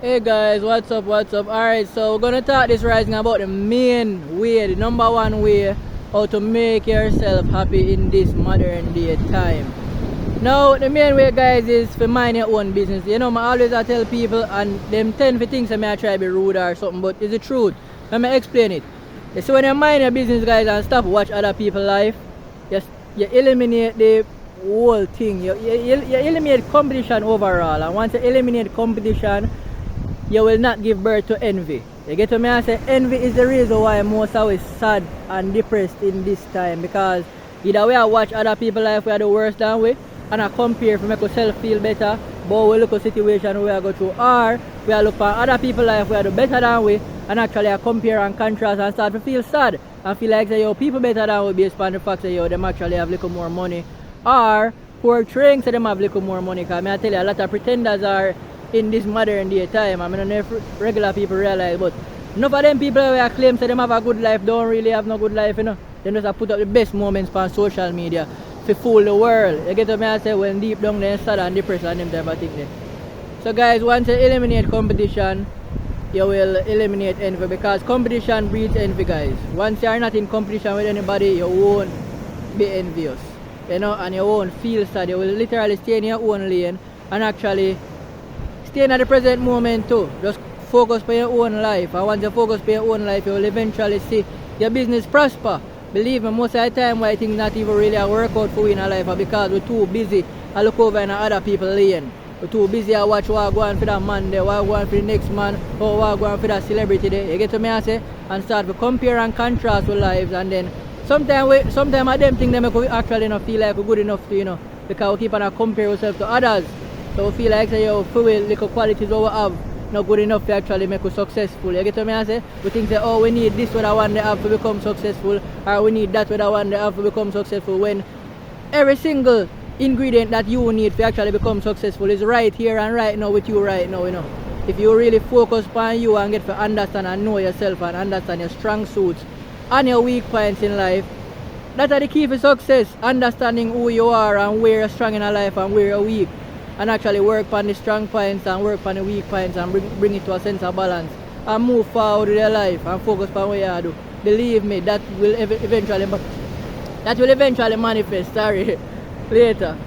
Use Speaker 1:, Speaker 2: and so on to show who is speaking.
Speaker 1: Hey guys, what's up, Alright, so we're gonna talk this rising about the main way, the number one way how to make yourself happy in this modern day time. Now the main way guys is to mind your own business. You know, I always tell people and them tend to think that I try to be rude or something, but it's the truth. Let me explain it. You see, when you mind your business guys and stop watch other people's life, you eliminate the whole thing. You eliminate competition overall, and once you eliminate competition, you will not give birth to envy. You get what I say? Envy is the reason why most always sad and depressed in this time, because either we watch other people's life we are the worst than we, and I compare to make ourselves feel better, but we look at the situation we are go through, or we are look at other people's life we are the better than we, and actually I compare and contrast and start to feel sad and feel like say yo people better than we based on the fact that yo them actually have little more money, or portraying say them have little more money. Because I tell you a lot of pretenders are in this modern day time. I mean, I don't know if regular people realize, but enough of them people who claim say them have a good life don't really have no good life, you know. They just put up the best moments on social media to fool the world. You get what I say? When deep down they're sad and depressed and them type of thing there. So guys, once you eliminate competition, you will eliminate envy, because competition breeds envy guys. Once you are not in competition with anybody, you won't be envious, you know, and you won't feel sad. You will literally stay in your own lane and actually stay in the present moment too. Just focus on your own life, and once you focus on your own life, you will eventually see your business prosper. Believe me, most of the time why things not even really work out for you in our life are because we're too busy to look over in other people's lane. We're too busy to watch what go on for that man there, what go on for the next man, or what go on for that celebrity there. You get what I say? And start to compare and contrast with lives, and then sometimes I them think them we actually not feel like we're good enough to, you know, because we keep on compare ourselves to others. So we feel like say yo, for we little qualities what we have not good enough to actually make us successful. You get what I say? We think that oh we need this what I want to have to become successful, or we need that what I want to have to become successful, when every single ingredient that you need to actually become successful is right here and right now with you right now, you know. If you really focus on you and get to understand and know yourself and understand your strong suits and your weak points in life, that are the key for success. Understanding who you are and where you're strong in your life and where you're weak, and actually work on the strong points and work on the weak points and bring it to a sense of balance and move forward with your life and focus on what you do. Believe me, that will eventually manifest, sorry, later.